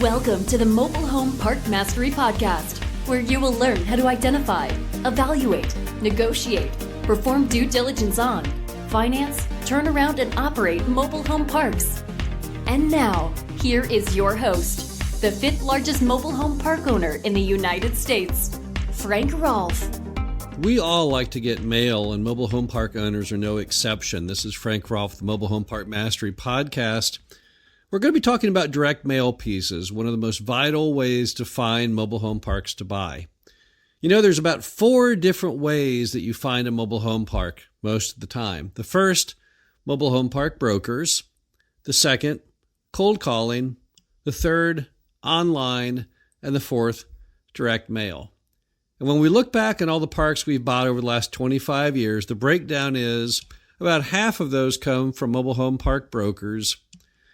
Welcome to the Mobile Home Park Mastery Podcast, where you will learn how to identify, evaluate, negotiate, perform due diligence on, finance, turn around, and operate mobile home parks. And now, here is your host, the fifth largest mobile home park owner in the United States, Frank Rolfe. We all like to get mail, and mobile home park owners are no exception. This is Frank Rolfe, the Mobile Home Park Mastery Podcast. We're going to be talking about direct mail pieces, one of the most vital ways to find mobile home parks to buy. You know, there's about 4 different ways that you find a mobile home park most of the time. The first, mobile home park brokers. The second, cold calling. The third, online. And the fourth, direct mail. And when we look back at all the parks we've bought over the last 25 years, the breakdown is about half of those come from mobile home park brokers.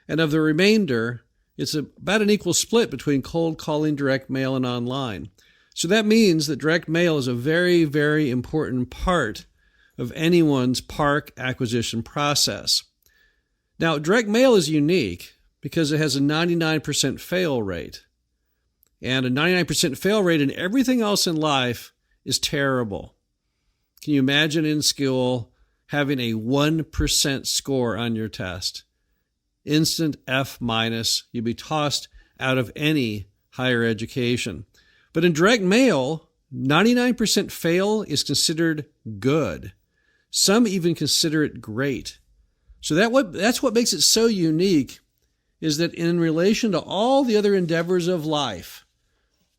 And of the remainder, it's about an equal split between cold calling, direct mail, and online. So that means that direct mail is a very, very important part of anyone's park acquisition process. Now, direct mail is unique because it has a 99% fail rate. And a 99% fail rate in everything else in life is terrible. Can you imagine in school having a 1% score on your test? Instant F-, you'd be tossed out of any higher education. But in direct mail, 99% fail is considered good. Some even consider it great. So that's what makes it so unique, is that in relation to all the other endeavors of life,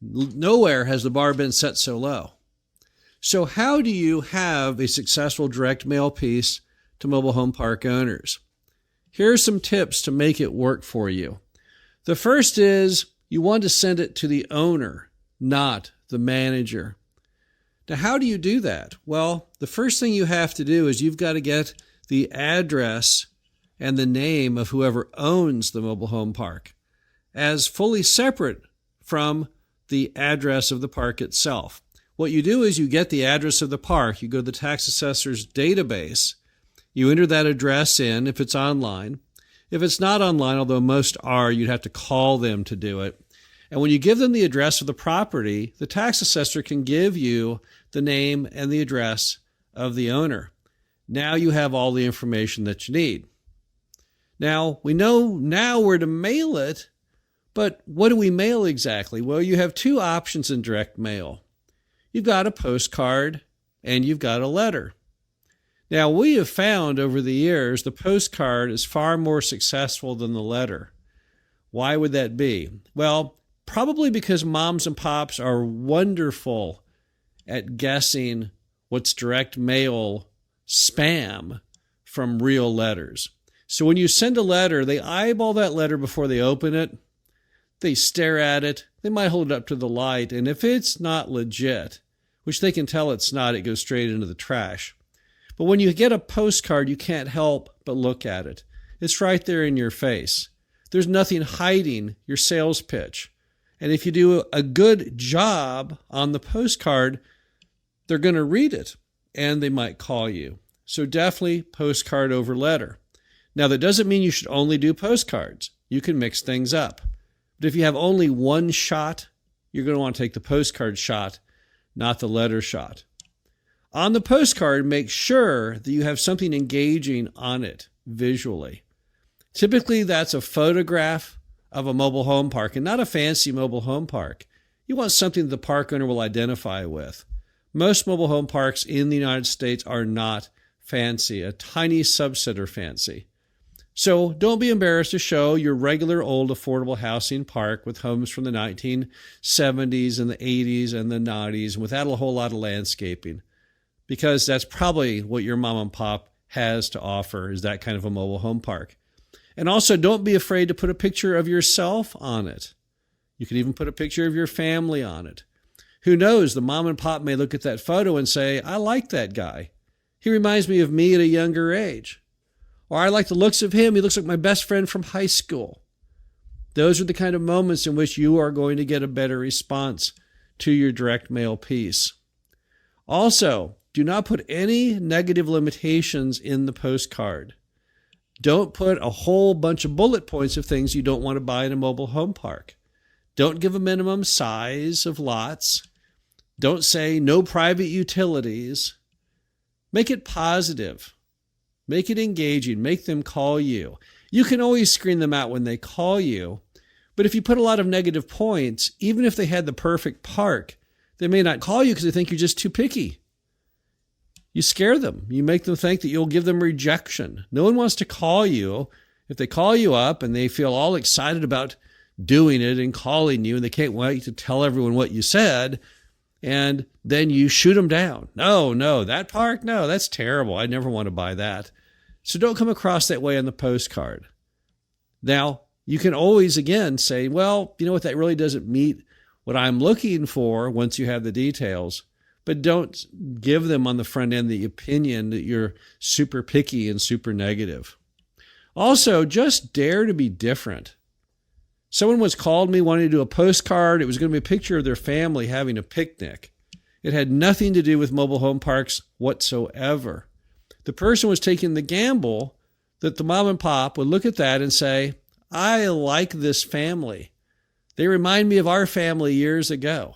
nowhere has the bar been set so low. So how do you have a successful direct mail piece to mobile home park owners? Here are some tips to make it work for you. The first is you want to send it to the owner, not the manager. Now, how do you do that? Well, the first thing you have to do is you've got to get the address and the name of whoever owns the mobile home park as fully separate from the address of the park itself. What you do is you get the address of the park, you go to the tax assessor's database, you enter that address in if it's online. If it's not online, although most are, you'd have to call them to do it. And when you give them the address of the property, the tax assessor can give you the name and the address of the owner. Now you have all the information that you need. Now, we know now where to mail it, but what do we mail exactly? Well, you have 2 options in direct mail. You've got a postcard and you've got a letter. Now, we have found over the years the postcard is far more successful than the letter. Why would that be? Well, probably because moms and pops are wonderful at guessing what's direct mail spam from real letters. So when you send a letter, they eyeball that letter before they open it. They stare at it. They might hold it up to the light. And if it's not legit, which they can tell it's not, it goes straight into the trash. But when you get a postcard, you can't help but look at it. It's right there in your face. There's nothing hiding your sales pitch. And if you do a good job on the postcard, they're going to read it and they might call you. So definitely postcard over letter. Now, that doesn't mean you should only do postcards. You can mix things up. But if you have only one shot, you're going to want to take the postcard shot, not the letter shot. On the postcard, make sure that you have something engaging on it visually. Typically, that's a photograph of a mobile home park and not a fancy mobile home park. You want something that the park owner will identify with. Most mobile home parks in the United States are not fancy. A tiny subset are fancy. So don't be embarrassed to show your regular old affordable housing park with homes from the 1970s and the 80s and the 90s without a whole lot of landscaping, because that's probably what your mom and pop has to offer, is that kind of a mobile home park. And also, don't be afraid to put a picture of yourself on it. You can even put a picture of your family on it. Who knows, the mom and pop may look at that photo and say, I like that guy. He reminds me of me at a younger age. Or I like the looks of him. He looks like my best friend from high school. Those are the kind of moments in which you are going to get a better response to your direct mail piece. Also, do not put any negative limitations in the postcard. Don't put a whole bunch of bullet points of things you don't want to buy in a mobile home park. Don't give a minimum size of lots. Don't say no private utilities. Make it positive. Make it engaging. Make them call you. You can always screen them out when they call you. But if you put a lot of negative points, even if they had the perfect park, they may not call you because they think you're just too picky. You scare them. You make them think that you'll give them rejection. No one wants to call you. If they call you up and they feel all excited about doing it and calling you and they can't wait to tell everyone what you said, and then you shoot them down. No, that park, no, that's terrible. I never want to buy that. So don't come across that way on the postcard. Now, you can always, again, say, well, you know what, that really doesn't meet what I'm looking for once you have the details. But don't give them on the front end the opinion that you're super picky and super negative. Also, just dare to be different. Someone once called me wanting to do a postcard. It was going to be a picture of their family having a picnic. It had nothing to do with mobile home parks whatsoever. The person was taking the gamble that the mom and pop would look at that and say, I like this family. They remind me of our family years ago.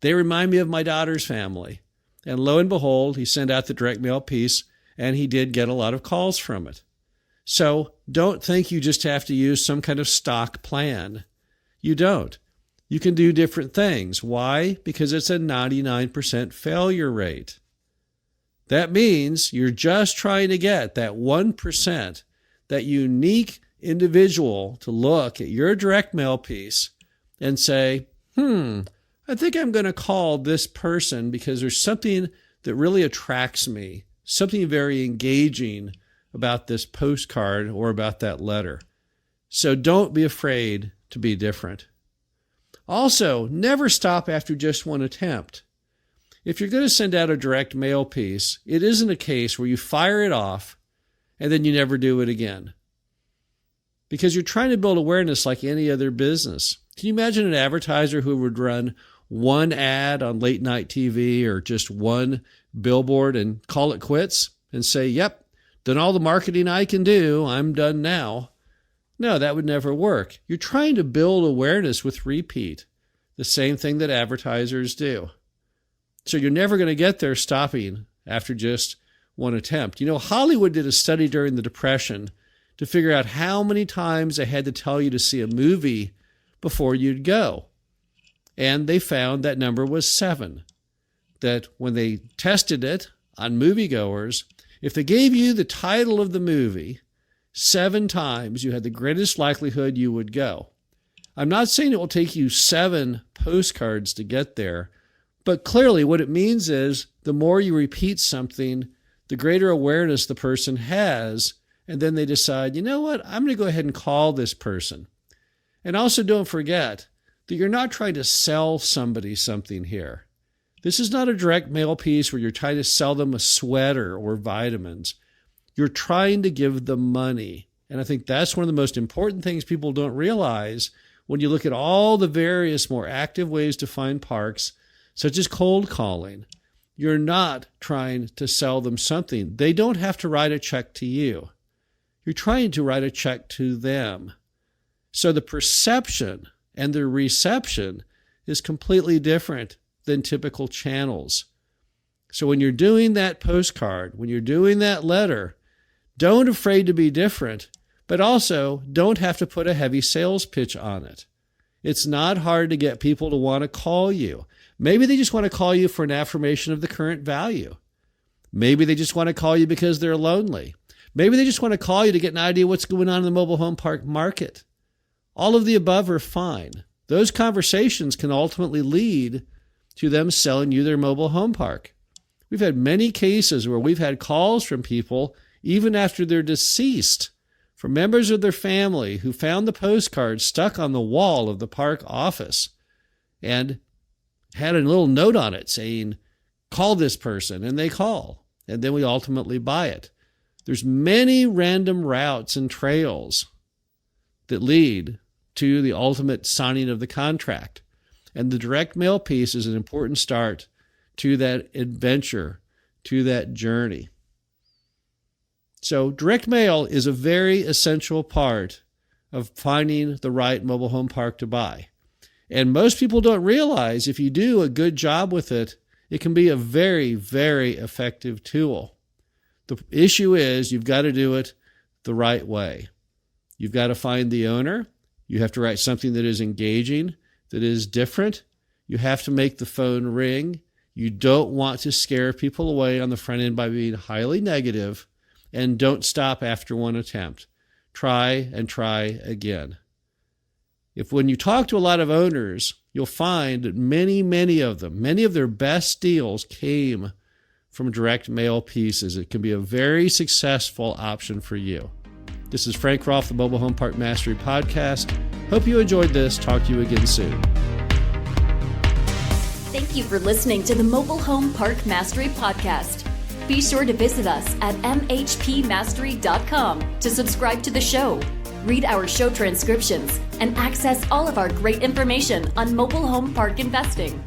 They remind me of my daughter's family. And lo and behold, he sent out the direct mail piece, and he did get a lot of calls from it. So don't think you just have to use some kind of stock plan. You don't. You can do different things. Why? Because it's a 99% failure rate. That means you're just trying to get that 1%, that unique individual to look at your direct mail piece and say, I think I'm going to call this person because there's something that really attracts me, something very engaging about this postcard or about that letter. So don't be afraid to be different. Also, never stop after just one attempt. If you're going to send out a direct mail piece, it isn't a case where you fire it off and then you never do it again. Because you're trying to build awareness like any other business. Can you imagine an advertiser who would run one ad on late night TV or just one billboard and call it quits and say, yep, done all the marketing I can do, I'm done now? No, that would never work. You're trying to build awareness with repeat, the same thing that advertisers do. So you're never going to get there stopping after just one attempt. You know, Hollywood did a study during the Depression to figure out how many times they had to tell you to see a movie before you'd go. And they found that number was 7. That when they tested it on moviegoers, if they gave you the title of the movie 7 times, you had the greatest likelihood you would go. I'm not saying it will take you 7 postcards to get there, but clearly what it means is the more you repeat something, the greater awareness the person has, and then they decide, you know what, I'm going to go ahead and call this person. And also don't forget that you're not trying to sell somebody something here. This is not a direct mail piece where you're trying to sell them a sweater or vitamins. You're trying to give them money. And I think that's one of the most important things people don't realize when you look at all the various more active ways to find parks, such as cold calling. You're not trying to sell them something. They don't have to write a check to you. You're trying to write a check to them. So the perception and the reception is completely different than typical channels. So when you're doing that postcard, when you're doing that letter, don't afraid to be different, but also don't have to put a heavy sales pitch on it. It's not hard to get people to want to call you. Maybe they just want to call you for an affirmation of the current value. Maybe they just want to call you because they're lonely. Maybe they just want to call you to get an idea what's going on in the mobile home park market. All of the above are fine. Those conversations can ultimately lead to them selling you their mobile home park. We've had many cases where we've had calls from people, even after they're deceased, from members of their family who found the postcard stuck on the wall of the park office and had a little note on it saying, call this person, and they call, and then we ultimately buy it. There's many random routes and trails that lead to the ultimate signing of the contract. And the direct mail piece is an important start to that adventure, to that journey. So direct mail is a very essential part of finding the right mobile home park to buy. And most people don't realize if you do a good job with it, it can be a very, very effective tool. The issue is you've got to do it the right way. You've got to find the owner. You have to write something that is engaging, that is different. You have to make the phone ring. You don't want to scare people away on the front end by being highly negative, and don't stop after one attempt. Try and try again. If when you talk to a lot of owners, you'll find that many of them, many of their best deals came from direct mail pieces. It can be a very successful option for you. This is Frank Rolfe, the Mobile Home Park Mastery Podcast. Hope you enjoyed this. Talk to you again soon. Thank you for listening to the Mobile Home Park Mastery Podcast. Be sure to visit us at mhpmastery.com to subscribe to the show, read our show transcriptions, and access all of our great information on mobile home park investing.